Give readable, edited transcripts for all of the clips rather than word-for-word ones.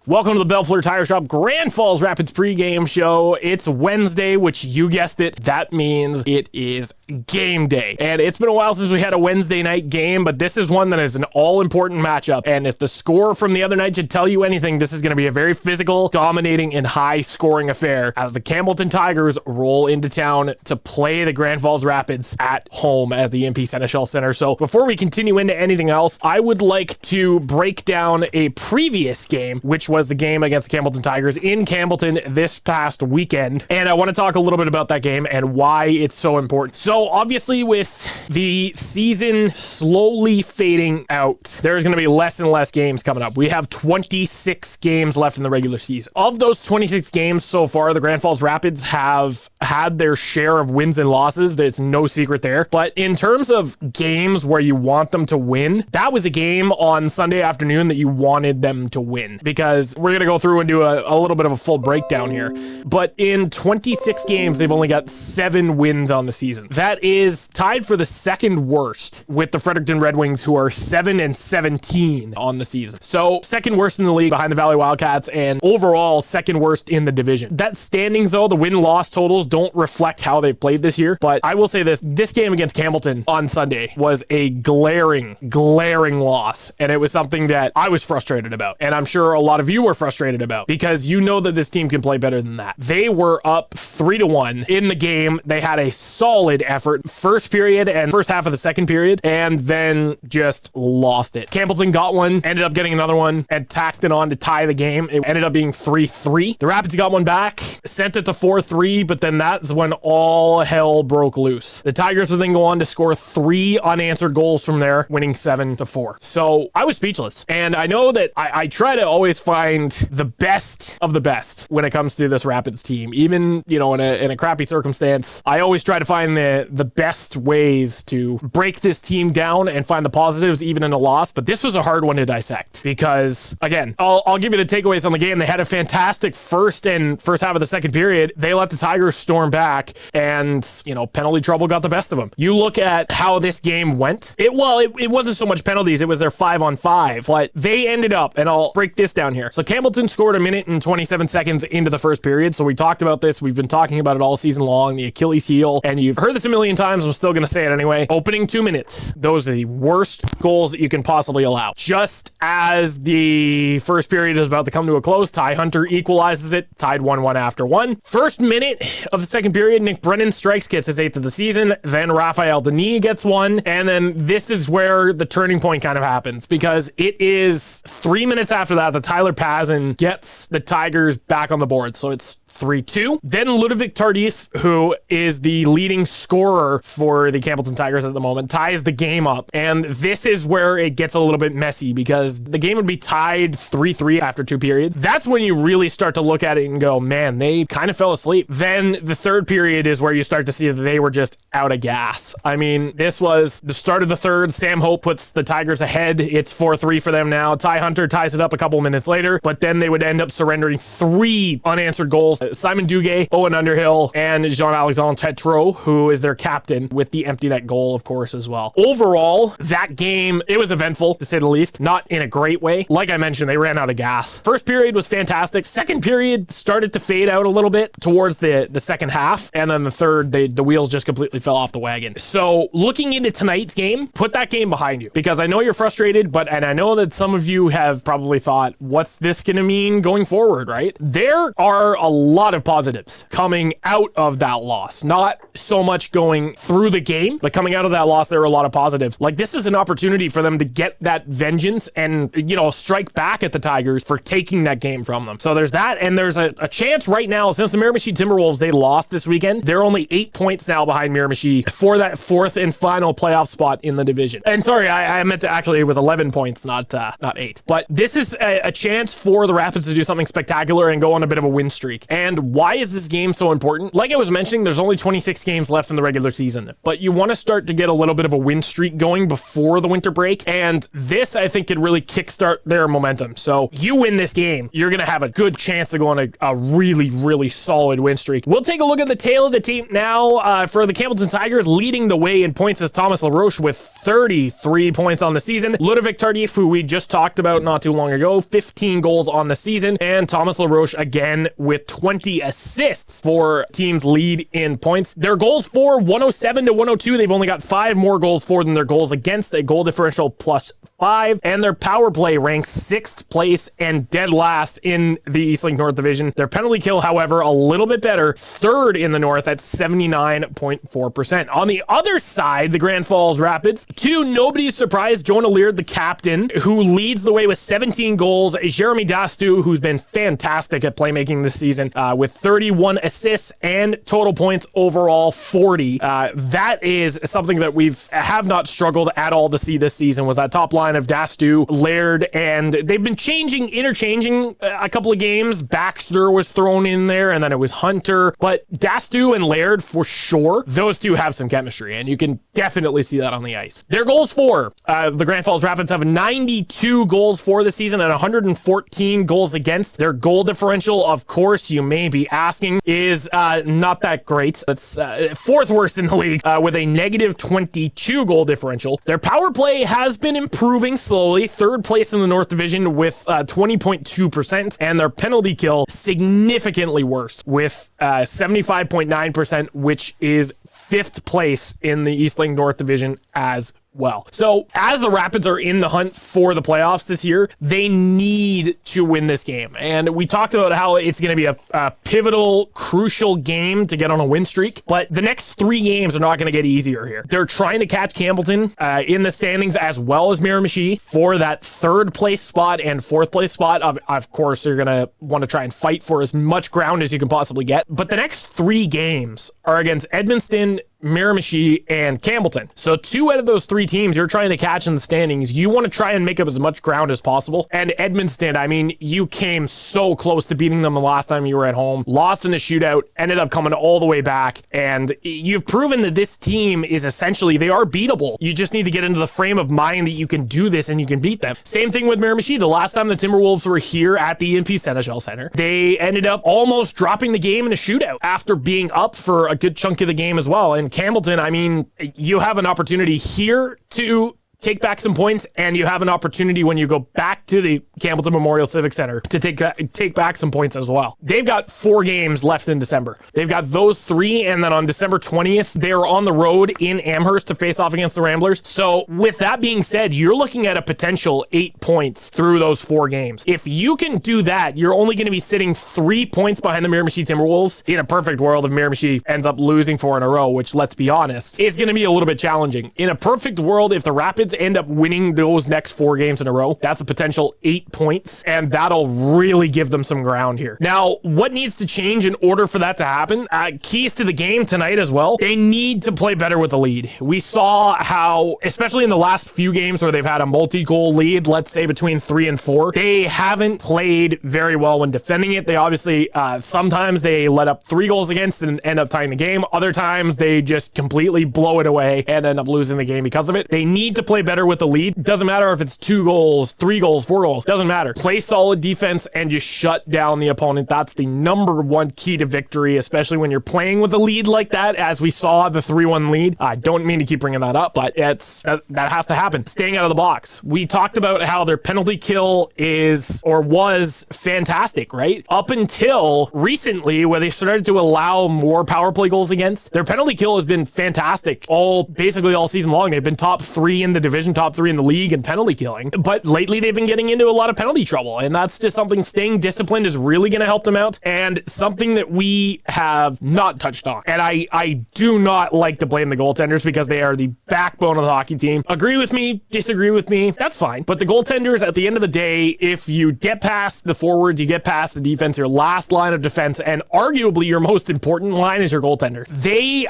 Welcome to the Bellefleur Tire Shop Grand Falls Rapids pregame show. It's Wednesday, which you guessed it, that means it is game day. And it's been a while since we had a Wednesday night game, but this is one that is an all-important matchup. And if the score from the other night should tell you anything, this is going to be a very physical, dominating, and high-scoring affair as the Campbellton Tigers roll into town to play the Grand Falls Rapids at home at the MP Seneschal Center. So before we continue into anything else, I would like to break down a previous game, which was the game against the Campbellton Tigers in Campbellton this past weekend. And I want to talk a little bit about that game and why it's so important. So obviously with the season slowly fading out, there's going to be less and less games coming up. We have 26 games left in the regular season. Of those 26 games so far, the Grand Falls Rapids have had their share of wins and losses. There's no secret there. But in terms of games where you want them to win, that was a game on Sunday afternoon that you wanted them to win, because we're going to go through and do a little bit of a full breakdown here. But in 26 games, they've only got 7 wins on the season. That is tied for the second worst with the Fredericton Red Wings, who are 7-17 on the season. So second worst in the league behind the Valley Wildcats, and overall second worst in the division. That standings though, the win-loss totals don't reflect how they've played this year. But I will say this game against Campbellton on Sunday was a glaring loss. And it was something that I was frustrated about. And I'm sure a lot of you were frustrated about, because you know that this team can play better than that. They were up 3-1 in the game. They had a solid effort first period and first half of the second period, and then just lost it. Campbellton got one, ended up getting another one, and tacked it on to tie the game. It ended up being 3-3. The Rapids got one back, sent it to 4-3, but then that's when all hell broke loose. The Tigers would then go on to score 3 unanswered goals from there, winning 7-4. So I was speechless. And I know that I try to always find the best of the best when it comes to this Rapids team. Even, you know, in a crappy circumstance, I always try to find the best ways to break this team down and find the positives even in a loss. But this was a hard one to dissect because, again, I'll give you the takeaways on the game. They had a fantastic first half of the second period. They let the Tigers storm back, and, you know, penalty trouble got the best of them. You look at how this game went. It wasn't so much penalties. It was their 5-on-5, but they ended up, and I'll break this down here. So Campbellton scored 1 minute and 27 seconds into the first period. So we talked about this. We've been talking about it all season long, the Achilles heel, and you've heard this a million times. I'm still going to say it anyway. Opening 2 minutes. Those are the worst goals that you can possibly allow. Just as the first period is about to come to a close, Ty Hunter equalizes it, tied 1-1 after 1. First minute of the second period, Nick Brennan strikes, gets his 8th of the season. Then Raphael Denis gets one. And then this is where the turning point kind of happens, because it is 3 minutes after that Tyler Pazin gets the Tigers back on the board. So it's 3-2. Then Ludovic Tardif, who is the leading scorer for the Campbellton Tigers at the moment, ties the game up. And this is where it gets a little bit messy, because the game would be tied 3-3 after 2 periods. That's when you really start to look at it and go, man, they kind of fell asleep. Then the third period is where you start to see that they were just out of gas. I mean, this was the start of the third. Sam Hope puts the Tigers ahead. It's 4-3 for them now. Ty Hunter ties it up a couple minutes later, but then they would end up surrendering 3 unanswered goals. Simon Duguay, Owen Underhill, and Jean-Alexandre Tetreault, who is their captain, with the empty net goal, of course, as well. Overall, that game, it was eventful, to say the least. Not in a great way. Like I mentioned, they ran out of gas. First period was fantastic. Second period started to fade out a little bit towards the second half, and then the third, the wheels just completely fell off the wagon. So looking into tonight's game, put that game behind you, because I know you're frustrated, and I know that some of you have probably thought, what's this going to mean going forward, right? There are a lot of positives coming out of that loss. Not so much going through the game, but coming out of that loss, there are a lot of positives. Like, this is an opportunity for them to get that vengeance and, you know, strike back at the Tigers for taking that game from them. So there's that, and there's a chance right now, since the Miramichi Timberwolves, they lost this weekend, they're only 8 points now behind Miramichi for that 4th and final playoff spot in the division. And sorry, I meant to, actually, it was 11 points, not 8. But this is a chance for the Rapids to do something spectacular and go on a bit of a win streak. And why is this game so important? Like I was mentioning, there's only 26 games left in the regular season, but you want to start to get a little bit of a win streak going before the winter break. And this, I think, could really kickstart their momentum. So you win this game, you're going to have a good chance to go on a really, really solid win streak. We'll take a look at the tail of the tape now for the Campbellton Tigers. Leading the way in points is Thomas LaRoche with 33 points on the season. Ludovic Tardif, who we just talked about not too long ago, 15 goals on the season. And Thomas LaRoche again with 20 assists for team's lead in points. Their goals for 107 to 102. They've only got 5 more goals for than their goals against, a goal differential plus 5, and their power play ranks 6th place and dead last in the Eastlink North Division. Their penalty kill, however, a little bit better, 3rd in the North at 79.4%. On the other side, the Grand Falls Rapids, to nobody's surprise, Jonah Leard, the captain, who leads the way with 17 goals. Jeremy Dastu, who's been fantastic at playmaking this season, with 31 assists and total points overall 40. That is something that have not struggled at all to see this season, was that top line of Dastu, Laird, and they've been interchanging a couple of games. Baxter was thrown in there, and then it was Hunter, but Dastu and Laird, for sure, those two have some chemistry, and you can definitely see that on the ice. Their goals for the Grand Falls Rapids have 92 goals for the season and 114 goals against. Their goal differential, of course, you may be asking, is not that great. That's 4th worst in the league with a negative 22 goal differential. Their power play has been improving slowly, 3rd place in the North Division with 20.2%, and their penalty kill significantly worse with 75.9%, which is 5th place in the Eastlink North Division as well. So as the Rapids are in the hunt for the playoffs this year, they need to win this game. And we talked about how it's going to be a pivotal, crucial game to get on a win streak, but the next 3 games are not going to get easier here. They're trying to catch Campbellton in the standings as well as Miramichi for that 3rd place spot and 4th place spot. Of course, you're going to want to try and fight for as much ground as you can possibly get. But the next 3 games are against Edmundston, Miramichi, and Campbellton. So 2 out of those 3 teams you're trying to catch in the standings. You want to try and make up as much ground as possible. And Edmundston, I mean, you came so close to beating them the last time you were at home, lost in a shootout, ended up coming all the way back, and you've proven that this team is essentially, they are beatable. You just need to get into the frame of mind that you can do this and you can beat them. Same thing with Miramichi. The last time the Timberwolves were here at the EMP Seneschal Center, they ended up almost dropping the game in a shootout after being up for a good chunk of the game as well. And Campbellton, I mean, you have an opportunity here to take back some points, and you have an opportunity when you go back to the Campbellton Memorial Civic Center to take back some points as well. They've got 4 games left in December. They've got those 3, and then on December 20th, they're on the road in Amherst to face off against the Ramblers. So with that being said, you're looking at a potential 8 points through those 4 games. If you can do that, you're only going to be sitting 3 points behind the Miramichi Timberwolves. In a perfect world, if Miramichi ends up losing 4 in a row, which, let's be honest, is going to be a little bit challenging. In a perfect world, if the Rapids end up winning those next 4 games in a row, that's a potential 8 points, and that'll really give them some ground here. Now, what needs to change in order for that to happen? Keys to the game tonight as well. They need to play better with the lead. We saw how, especially in the last few games where they've had a multi-goal lead, let's say between 3 and 4, they haven't played very well when defending it. They obviously, sometimes they let up 3 goals against and end up tying the game. Other times they just completely blow it away and end up losing the game because of it. They need to play better with the lead. Doesn't matter if it's 2 goals, 3 goals, 4 goals. Doesn't matter. Play solid defense and just shut down the opponent. That's the number 1 key to victory, especially when you're playing with a lead like that, as we saw the 3-1 lead. I don't mean to keep bringing that up, but that has to happen. Staying out of the box. We talked about how their penalty kill was fantastic, right? Up until recently, where they started to allow more power play goals against, their penalty kill has been fantastic basically all season long. They've been top 3 in the division, top 3 in the league in penalty killing, but lately they've been getting into a lot of penalty trouble, and that's just something. Staying disciplined is really going to help them out, and something that we have not touched on. And I do not like to blame the goaltenders, because they are the backbone of the hockey team. Agree with me, disagree with me, that's fine, but the goaltenders, at the end of the day, if you get past the forwards, you get past the defense, your last line of defense, and arguably your most important line is your goaltender.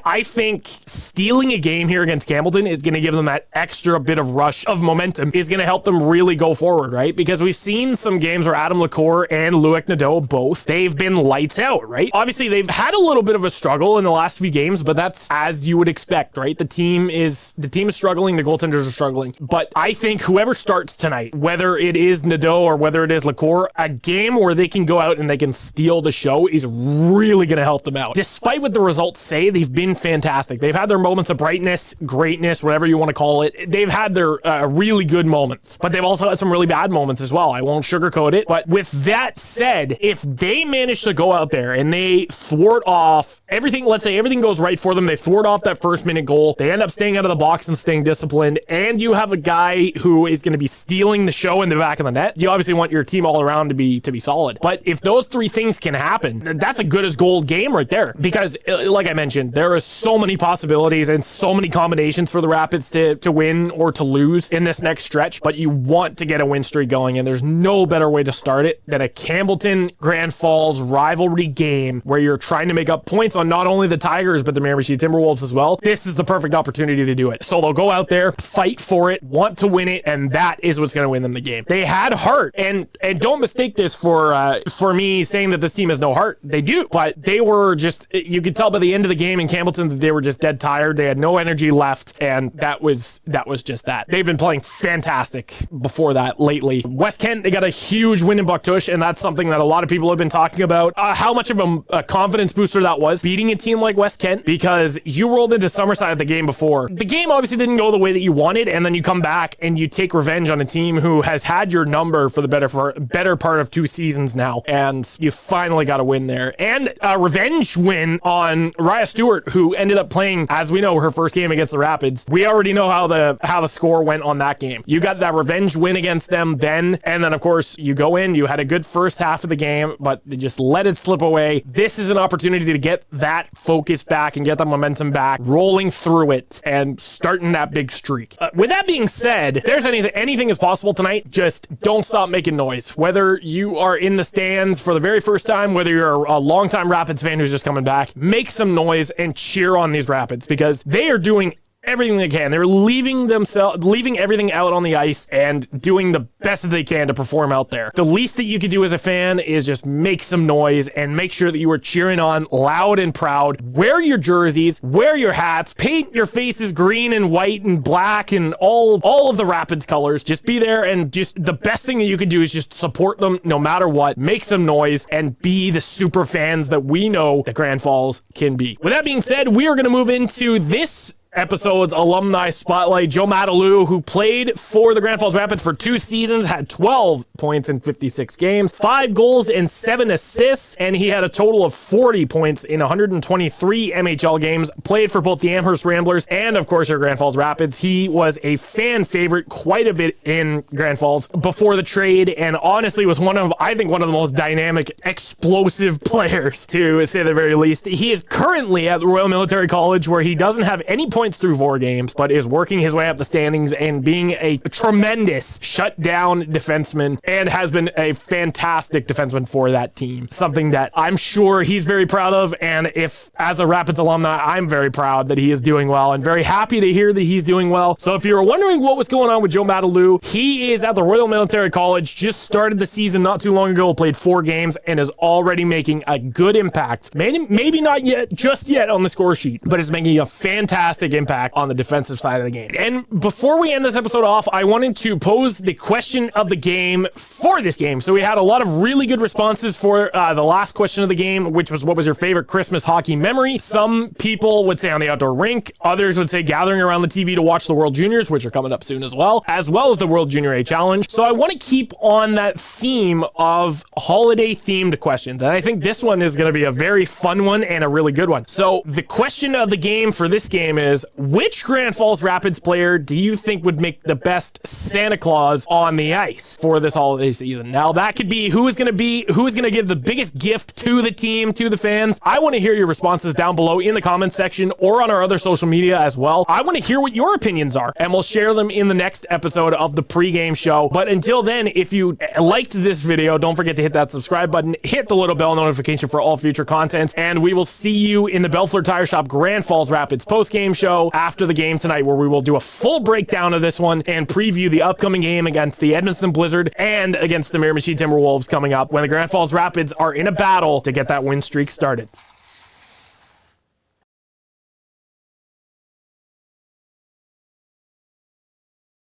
I think stealing a game here against Campbellton is going to give them that extra bit of rush of momentum is going to help them really go forward, right? Because we've seen some games where Adam LaCour and Loic Nadeau both, they've been lights out, right? Obviously, they've had a little bit of a struggle in the last few games, but that's as you would expect, right? The team is struggling, the goaltenders are struggling. But I think whoever starts tonight, whether it is Nadeau or whether it is LaCour, a game where they can go out and they can steal the show is really going to help them out. Despite what the results say, they've been fantastic. They've had their moments of brightness, greatness, whatever you want to call it. They've had their really good moments, but they've also had some really bad moments as well. I won't sugarcoat it. But with that said, if they manage to go out there and they thwart off everything, let's say everything goes right for them, they thwart off that first minute goal, they end up staying out of the box and staying disciplined, and you have a guy who is going to be stealing the show in the back of the net, you obviously want your team all around to be solid. But if those three things can happen, that's a good as gold game right there. Because like I mentioned, there are so many possibilities and so many combinations for the Rapids to win or to lose in this next stretch, but you want to get a win streak going, and there's no better way to start it than a Campbellton Grand Falls rivalry game where you're trying to make up points on not only the Tigers but the Miramichi Timberwolves as well. This is the perfect opportunity to do it. So they'll go out there, fight for it, want to win it, and that is what's going to win them the game. They had heart, and don't mistake this for me saying that this team has no heart. They do, but they were just, you could tell by the end of the game in Campbellton that they were just dead tired. They had no energy left, and that was just that. They've been playing fantastic before that lately. West Kent, they got a huge win in Bucktush, and that's something that a lot of people have been talking about. How much of a confidence booster that was, beating a team like West Kent, because you rolled into Summerside the game before. The game obviously didn't go the way that you wanted, and then you come back and you take revenge on a team who has had your number for the better part of 2 seasons now, and you finally got a win there. And a revenge win on Raya Stewart, who ended up playing, as we know, her first game against the Rapids. We already know how the score went on that game. You got that revenge win against them then, and then of course you go in, you had a good first half of the game, but they just let it slip away. This is an opportunity to get that focus back and get the momentum back, rolling through it and starting that big streak. With that being said, there's anything is possible tonight. Just don't stop making noise. Whether you are in the stands for the very first time, whether you're a longtime Rapids fan who's just coming back, make some noise and cheer on these Rapids, because they are doing everything they can. They're leaving everything out on the ice and doing the best that they can to perform out there. The least that you could do as a fan is just make some noise and make sure that you are cheering on loud and proud. Wear your jerseys, wear your hats, paint your faces green and white and black and all of the Rapids colors. Just be there, and just the best thing that you can do is just support them no matter what. Make some noise and be the super fans that we know that Grand Falls can be. With that being said, we are going to move into this episode's alumni spotlight. Joe Madalou, who played for the Grand Falls Rapids for 2 seasons, had 12 points in 56 games, 5 goals and 7 assists, and he had a total of 40 points in 123 MHL games, played for both the Amherst Ramblers and of course your Grand Falls Rapids. He was a fan favorite quite a bit in Grand Falls before the trade, and honestly was one of the most dynamic, explosive players, to say the very least. He is currently at the Royal Military College, where he doesn't have any points through 4 games, but is working his way up the standings and being a tremendous shutdown defenseman, and has been a fantastic defenseman for that team. Something that I'm sure he's very proud of, and if as a Rapids alumni, I'm very proud that he is doing well and very happy to hear that he's doing well. So if you're wondering what was going on with Joe Madalou, he is at the Royal Military College, just started the season not too long ago, played 4 games, and is already making a good impact. Maybe not just yet on the score sheet, but is making a fantastic impact on the defensive side of the game. And before we end this episode off, I wanted to pose the question of the game for this game. So we had a lot of really good responses for the last question of the game, which was, what was your favorite Christmas hockey memory? Some people would say on the outdoor rink, others would say gathering around the TV to watch the World Juniors, which are coming up soon as well as the World Junior A Challenge. So I want to keep on that theme of holiday themed questions, and I think this one is going to be a very fun one and a really good one. So the question of the game for this game is, which Grand Falls Rapids player do you think would make the best Santa Claus on the ice for this holiday season? Now that could be who is going to give the biggest gift to the team, to the fans. I want to hear your responses down below in the comments section or on our other social media as well. I want to hear what your opinions are, and we'll share them in the next episode of the pregame show. But until then, if you liked this video, don't forget to hit that subscribe button, hit the little bell notification for all future content, and we will see you in the Bellefleur Tire Shop Grand Falls Rapids postgame show show after the game tonight where we will do a full breakdown of this one and preview the upcoming game against the Edmonton Blizzard and against the Mirror Machine Timberwolves coming up when the Grand Falls Rapids are in a battle to get that win streak started.